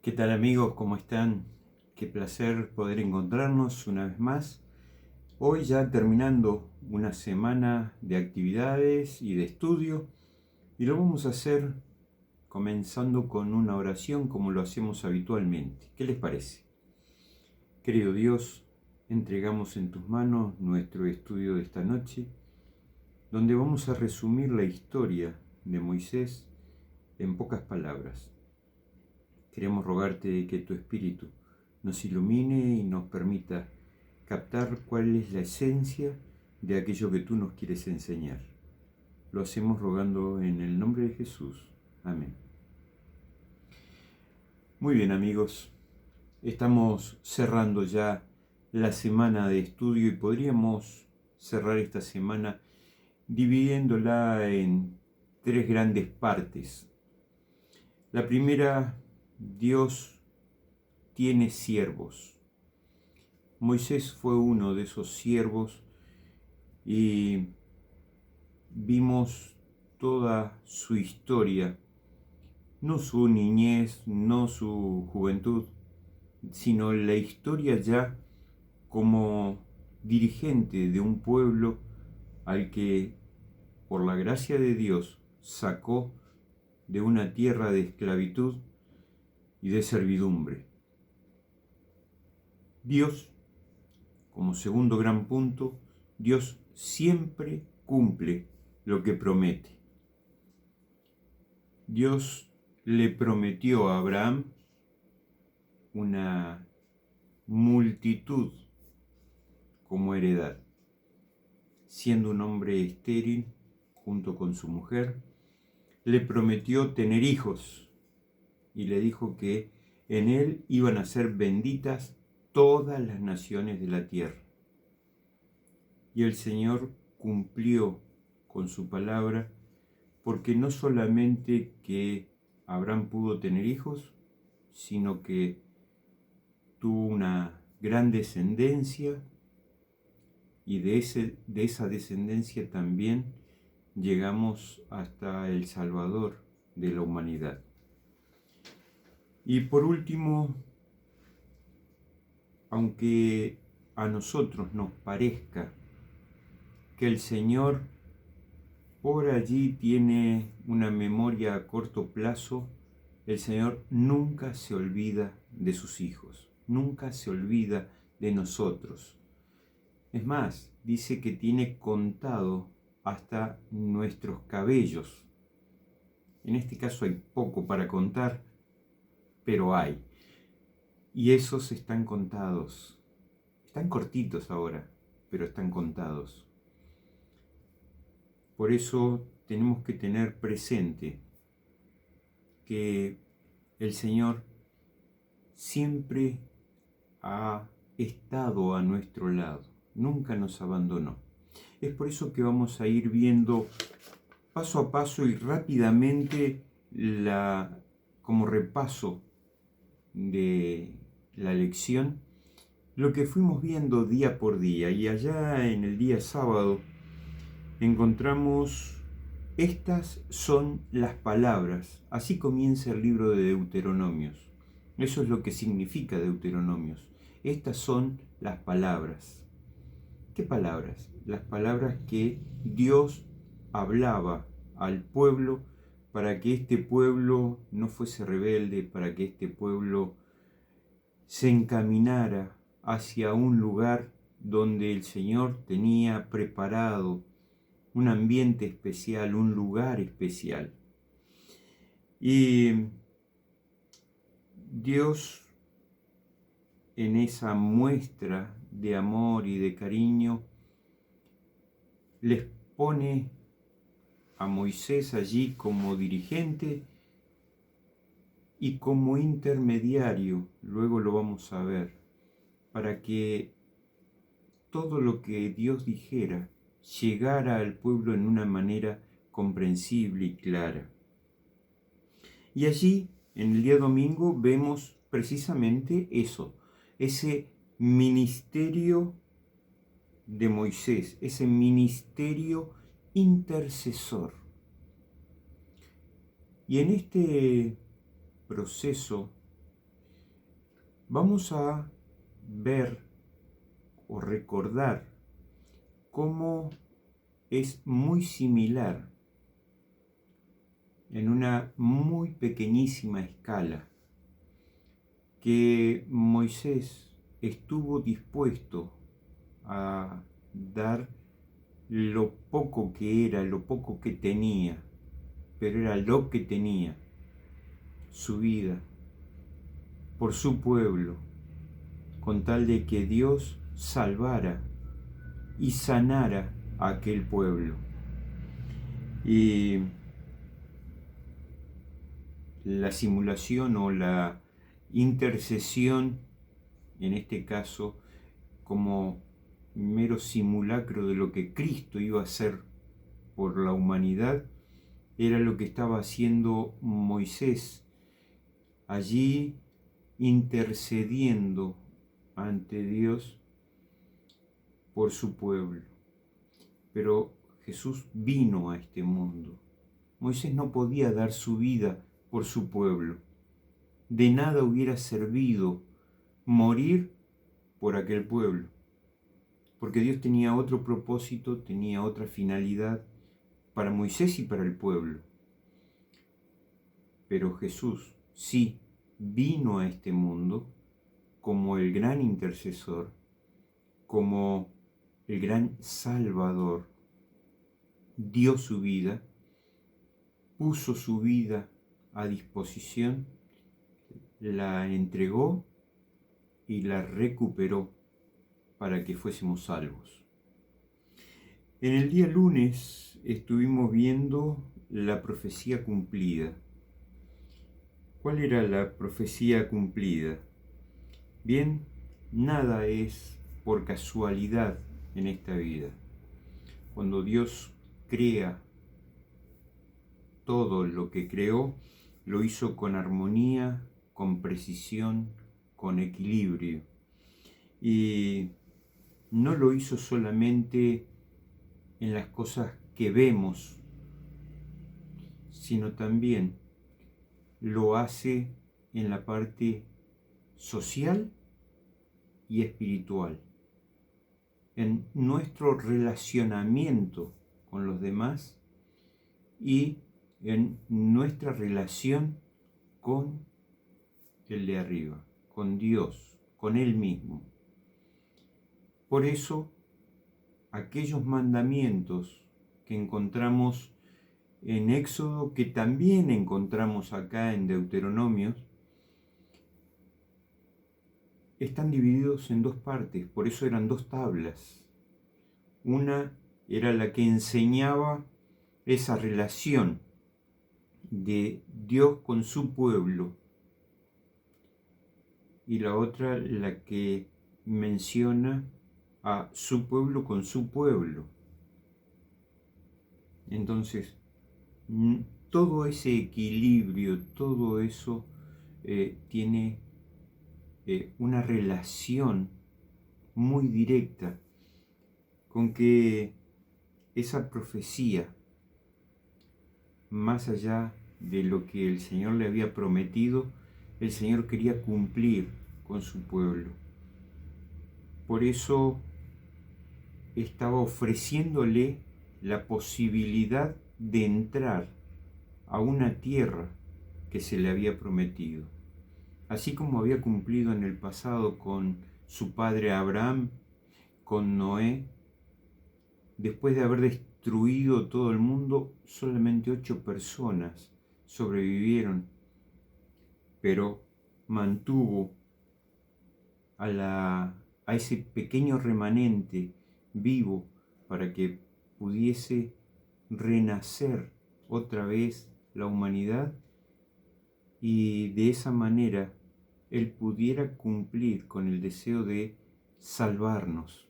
¿Qué tal amigos? ¿Cómo están? Qué placer poder encontrarnos una vez más. Hoy ya terminando una semana de actividades y de estudio y lo vamos a hacer comenzando con una oración como lo hacemos habitualmente. ¿Qué les parece? Querido Dios, entregamos en tus manos nuestro estudio de esta noche, donde vamos a resumir la historia de Moisés en pocas palabras. Queremos rogarte que tu Espíritu nos ilumine y nos permita captar cuál es la esencia de aquello que tú nos quieres enseñar. Lo hacemos rogando en el nombre de Jesús. Amén. Muy bien amigos, estamos cerrando ya la semana de estudio y podríamos cerrar esta semana dividiéndola en tres grandes partes. La primera, Dios tiene siervos. Moisés fue uno de esos siervos y vimos toda su historia, no su niñez, no su juventud, sino la historia ya como dirigente de un pueblo al que, por la gracia de Dios, sacó de una tierra de esclavitud y de servidumbre. Dios, como segundo gran punto, Dios siempre cumple lo que promete. Dios le prometió a Abraham una multitud como heredad, siendo un hombre estéril junto con su mujer. Le prometió tener hijos y le dijo que en él iban a ser benditas todas las naciones de la tierra. Y el Señor cumplió con su palabra, porque no solamente que Abraham pudo tener hijos, sino que tuvo una gran descendencia y de esa descendencia también llegamos hasta el Salvador de la humanidad. Y por último, aunque a nosotros nos parezca que el Señor por allí tiene una memoria a corto plazo, el Señor nunca se olvida de sus hijos, nunca se olvida de nosotros. Es más, dice que tiene contado hasta nuestros cabellos. En este caso hay poco para contar, pero hay. Y esos están contados. Están cortitos ahora, pero están contados. Por eso tenemos que tener presente que el Señor siempre ha estado a nuestro lado, nunca nos abandonó. Es por eso que vamos a ir viendo paso a paso y rápidamente como repaso de la lección, lo que fuimos viendo día por día. Y allá en el día sábado encontramos: estas son las palabras. Así comienza el libro de Deuteronomios. Eso es lo que significa Deuteronomios. Estas son las palabras. ¿Qué palabras? Las palabras que Dios hablaba al pueblo para que este pueblo no fuese rebelde, para que este pueblo se encaminara hacia un lugar donde el Señor tenía preparado un ambiente especial, un lugar especial. Y Dios, en esa muestra de amor y de cariño, les pone a Moisés allí como dirigente y como intermediario, luego lo vamos a ver, para que todo lo que Dios dijera llegara al pueblo en una manera comprensible y clara. Y allí, en el día domingo, vemos precisamente eso, ese ministerio de Moisés, ese ministerio intercesor. Y en este proceso vamos a ver o recordar cómo es muy similar en una muy pequeñísima escala que Moisés estuvo dispuesto a dar lo poco que era, lo poco que tenía, pero era lo que tenía, su vida, por su pueblo, con tal de que Dios salvara y sanara a aquel pueblo. Y la simulación o la intercesión, en este caso, como mero simulacro de lo que Cristo iba a hacer por la humanidad, era lo que estaba haciendo Moisés allí, intercediendo ante Dios por su pueblo. Pero Jesús vino a este mundo. Moisés no podía dar su vida por su pueblo. De nada hubiera servido morir por aquel pueblo, porque Dios tenía otro propósito, tenía otra finalidad para Moisés y para el pueblo. Pero Jesús sí vino a este mundo como el gran intercesor, como el gran salvador. Dio su vida, puso su vida a disposición, la entregó y la recuperó para que fuésemos salvos. En el día lunes estuvimos viendo la profecía cumplida. ¿Cuál era la profecía cumplida? Bien, nada es por casualidad en esta vida. Cuando Dios crea todo lo que creó, lo hizo con armonía, con precisión, con equilibrio. Y no lo hizo solamente en las cosas que vemos, sino también lo hace en la parte social y espiritual, en nuestro relacionamiento con los demás y en nuestra relación con el de arriba, con Dios, con Él mismo. Por eso, aquellos mandamientos que encontramos en Éxodo, que también encontramos acá en Deuteronomios, están divididos en dos partes, por eso eran dos tablas. Una era la que enseñaba esa relación de Dios con su pueblo y la otra la que menciona a su pueblo con su pueblo. Entonces, todo ese equilibrio, todo eso tiene una relación muy directa con que esa profecía, más allá de lo que el Señor le había prometido, el Señor quería cumplir con su pueblo. Por eso estaba ofreciéndole la posibilidad de entrar a una tierra que se le había prometido. Así como había cumplido en el pasado con su padre Abraham, con Noé, después de haber destruido todo el mundo, solamente 8 personas sobrevivieron, pero mantuvo a ese pequeño remanente vivo para que pudiese renacer otra vez la humanidad y de esa manera Él pudiera cumplir con el deseo de salvarnos.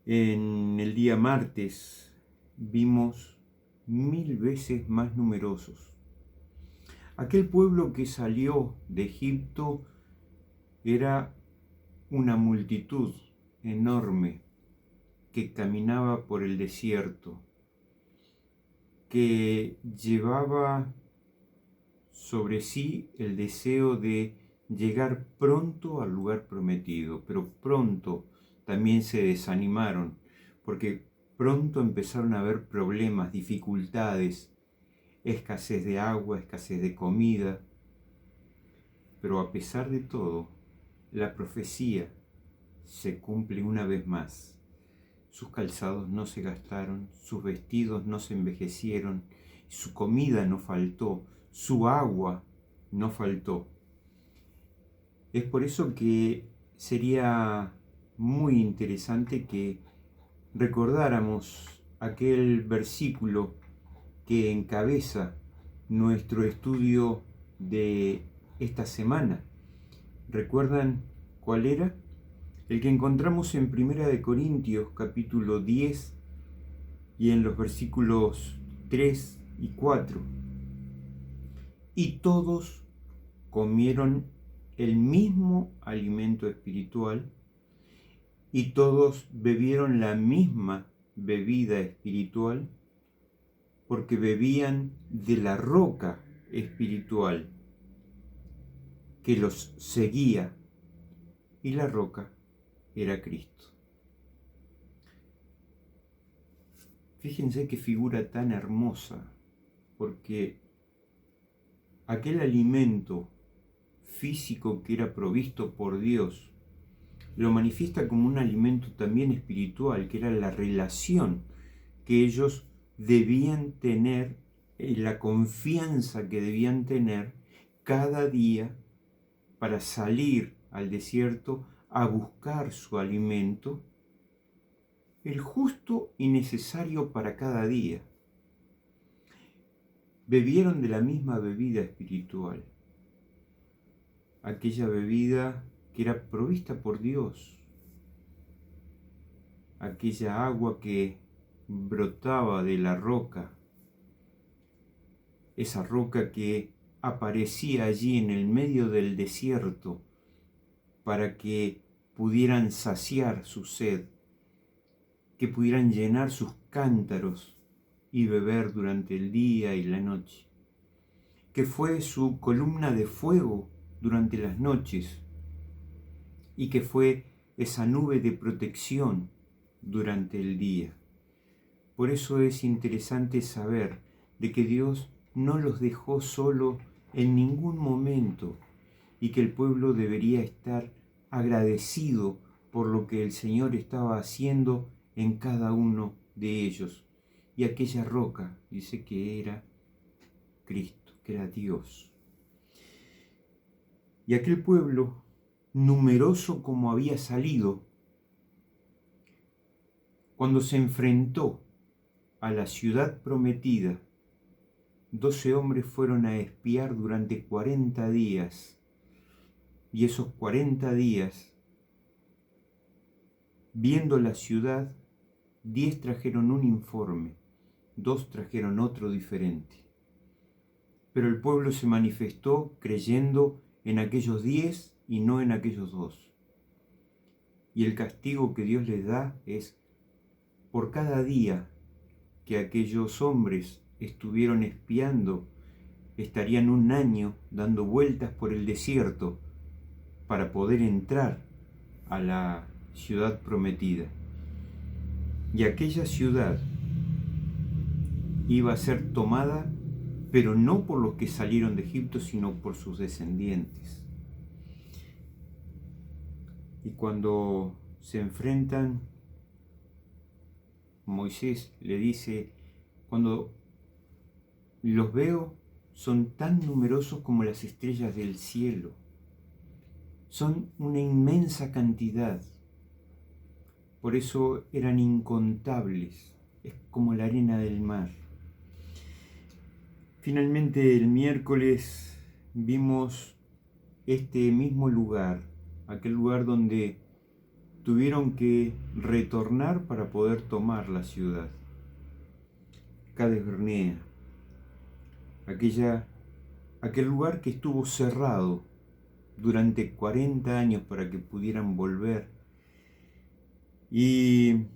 En el día martes vimos 1000 veces más numerosos. Aquel pueblo que salió de Egipto era una multitud enorme que caminaba por el desierto, que llevaba sobre sí el deseo de llegar pronto al lugar prometido, pero pronto también se desanimaron, porque pronto empezaron a haber problemas, dificultades, escasez de agua, escasez de comida. Pero a pesar de todo, la profecía se cumple una vez más. Sus calzados no se gastaron, sus vestidos no se envejecieron, su comida no faltó, su agua no faltó. Es por eso que sería muy interesante que recordáramos aquel versículo que encabeza nuestro estudio de esta semana. ¿Recuerdan cuál era? El que encontramos en 1 Corintios capítulo 10 y en los versículos 3 y 4. Y todos comieron el mismo alimento espiritual y todos bebieron la misma bebida espiritual, porque bebían de la roca espiritual que los seguía, y la roca era Cristo. Fíjense qué figura tan hermosa, porque aquel alimento físico que era provisto por Dios lo manifiesta como un alimento también espiritual, que era la relación que ellos debían tener, la confianza que debían tener cada día para salir al desierto a buscar su alimento, el justo y necesario para cada día. Bebieron de la misma bebida espiritual, aquella bebida que era provista por Dios, aquella agua que brotaba de la roca, esa roca que aparecía allí en el medio del desierto para que pudieran saciar su sed, que pudieran llenar sus cántaros y beber durante el día y la noche, que fue su columna de fuego durante las noches y que fue esa nube de protección durante el día. Por eso es interesante saber de que Dios no los dejó solo en ningún momento y que el pueblo debería estar agradecido por lo que el Señor estaba haciendo en cada uno de ellos. Y aquella roca dice que era Cristo, que era Dios. Y aquel pueblo, numeroso como había salido, cuando se enfrentó a la ciudad prometida, 12 hombres fueron a espiar durante 40 días. Y esos 40 días, viendo la ciudad, 10 trajeron un informe, 2 trajeron otro diferente. Pero el pueblo se manifestó creyendo en aquellos 10 y no en aquellos 2. Y el castigo que Dios les da es por cada día que aquellos hombres estuvieron espiando, estarían un año dando vueltas por el desierto para poder entrar a la ciudad prometida. Y aquella ciudad iba a ser tomada, pero no por los que salieron de Egipto, sino por sus descendientes. Y cuando se enfrentan, Moisés le dice, cuando los veo, son tan numerosos como las estrellas del cielo. Son una inmensa cantidad. Por eso eran incontables. Es como la arena del mar. Finalmente el miércoles vimos este mismo lugar, aquel lugar donde tuvieron que retornar para poder tomar la ciudad. Cades Barnea, aquel lugar que estuvo cerrado durante 40 años para que pudieran volver. Y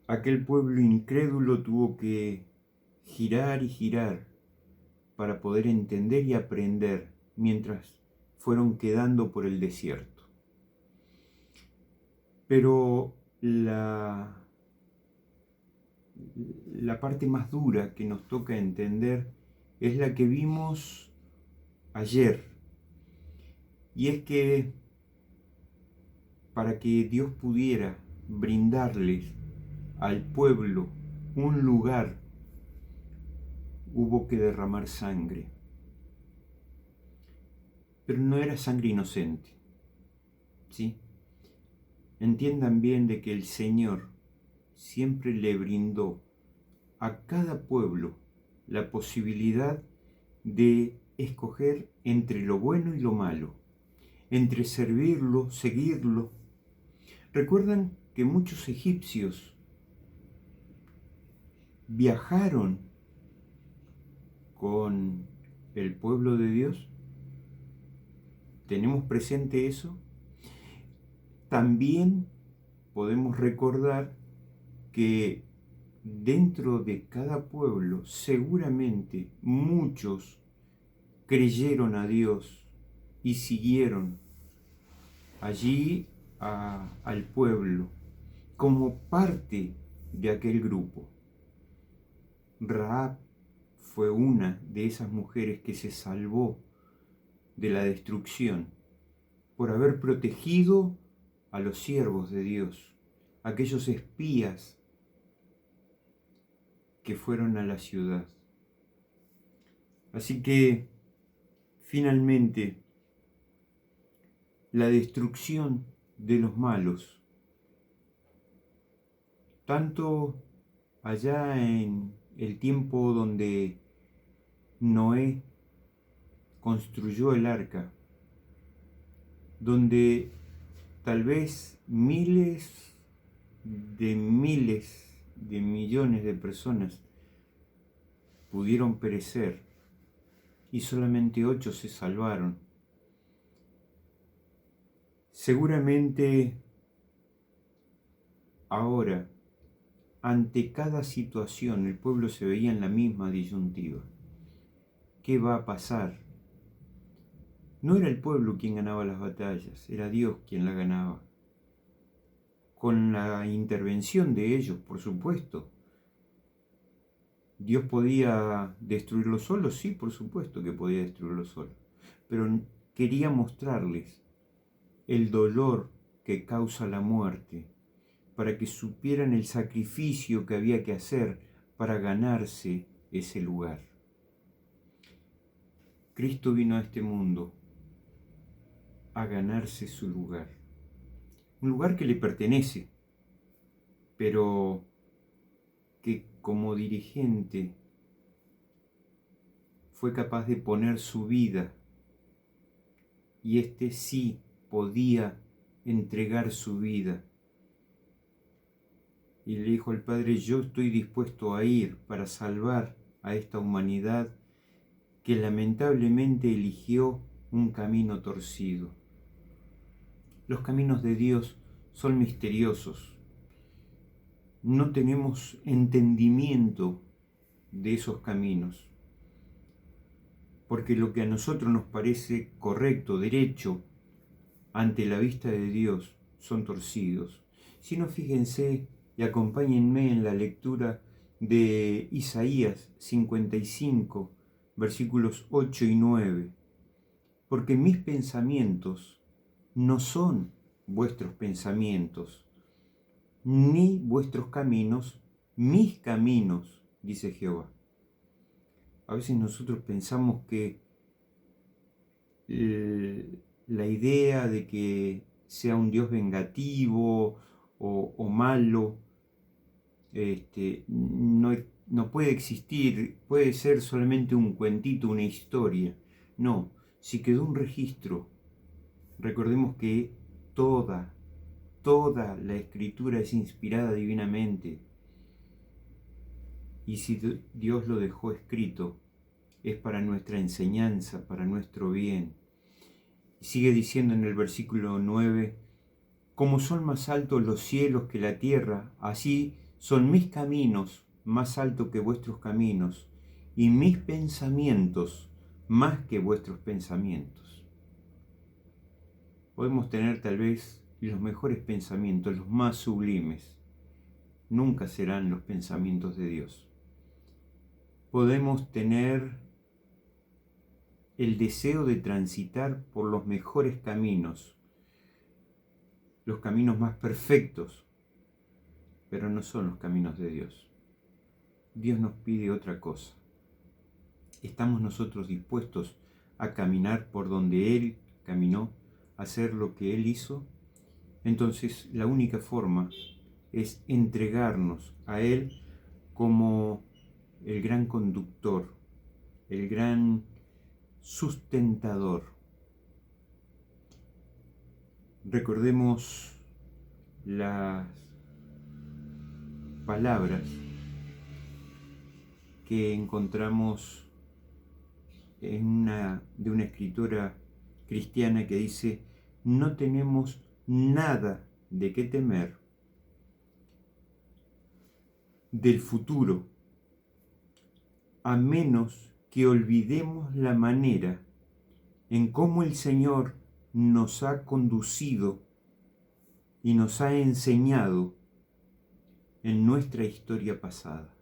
aquel pueblo incrédulo tuvo que girar y girar para poder entender y aprender mientras fueron quedando por el desierto. Pero la parte más dura que nos toca entender es la que vimos ayer, y es que para que Dios pudiera brindarles al pueblo un lugar, hubo que derramar sangre. Pero no era sangre inocente, ¿sí? Entiendan bien de que el Señor siempre le brindó a cada pueblo la posibilidad de escoger entre lo bueno y lo malo, entre servirlo, seguirlo. ¿Recuerdan que muchos egipcios viajaron con el pueblo de Dios? ¿Tenemos presente eso? También podemos recordar que dentro de cada pueblo seguramente muchos creyeron a Dios y siguieron allí al pueblo como parte de aquel grupo. Rahab fue una de esas mujeres que se salvó de la destrucción por haber protegido a los siervos de Dios, aquellos espías que fueron a la ciudad. Así que finalmente la destrucción de los malos, tanto allá en el tiempo donde Noé construyó el arca, donde tal vez miles de millones de personas pudieron perecer y solamente 8 se salvaron. Seguramente ahora, ante cada situación, el pueblo se veía en la misma disyuntiva. ¿Qué va a pasar? No era el pueblo quien ganaba las batallas, era Dios quien las ganaba. Con la intervención de ellos, por supuesto. ¿Dios podía destruirlo solo? Sí, por supuesto que podía destruirlo solo. Pero quería mostrarles el dolor que causa la muerte, para que supieran el sacrificio que había que hacer para ganarse ese lugar. Cristo vino a este mundo a ganarse su lugar. Un lugar que le pertenece, pero que como dirigente fue capaz de poner su vida, y este sí podía entregar su vida. Y le dijo al Padre: yo estoy dispuesto a ir para salvar a esta humanidad que lamentablemente eligió un camino torcido. Los caminos de Dios son misteriosos. No tenemos entendimiento de esos caminos, porque lo que a nosotros nos parece correcto, derecho, ante la vista de Dios, son torcidos. Si no, fíjense y acompáñenme en la lectura de Isaías 55, versículos 8 y 9. Porque mis pensamientos no son vuestros pensamientos, ni vuestros caminos mis caminos, dice Jehová. A veces nosotros pensamos que la idea de que sea un Dios vengativo o malo no puede existir, puede ser solamente un cuentito, una historia. No, si quedó un registro, recordemos que toda la escritura es inspirada divinamente, y si Dios lo dejó escrito, es para nuestra enseñanza, para nuestro bien. Y sigue diciendo en el versículo 9: como son más altos los cielos que la tierra, así son mis caminos más altos que vuestros caminos, y mis pensamientos más que vuestros pensamientos. Podemos tener tal vez los mejores pensamientos, los más sublimes, nunca serán los pensamientos de Dios. Podemos tener el deseo de transitar por los mejores caminos, los caminos más perfectos, pero no son los caminos de Dios. Dios nos pide otra cosa. ¿Estamos nosotros dispuestos a caminar por donde Él caminó, a hacer lo que Él hizo? Entonces la única forma es entregarnos a Él como el gran conductor, el gran sustentador. Recordemos las palabras que encontramos de una escritora cristiana que dice: no tenemos nada de qué temer del futuro, a menos que olvidemos la manera en cómo el Señor nos ha conducido y nos ha enseñado en nuestra historia pasada.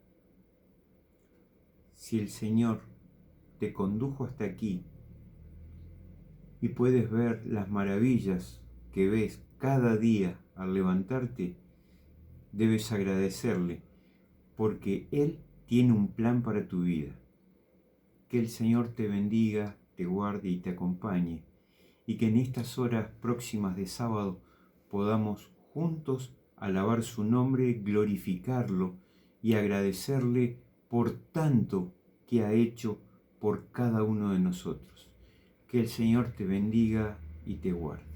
Si el Señor te condujo hasta aquí y puedes ver las maravillas que ves cada día al levantarte, debes agradecerle, porque Él tiene un plan para tu vida. Que el Señor te bendiga, te guarde y te acompañe, y que en estas horas próximas de sábado podamos juntos alabar su nombre, glorificarlo y agradecerle por tanto que ha hecho por cada uno de nosotros. Que el Señor te bendiga y te guarde.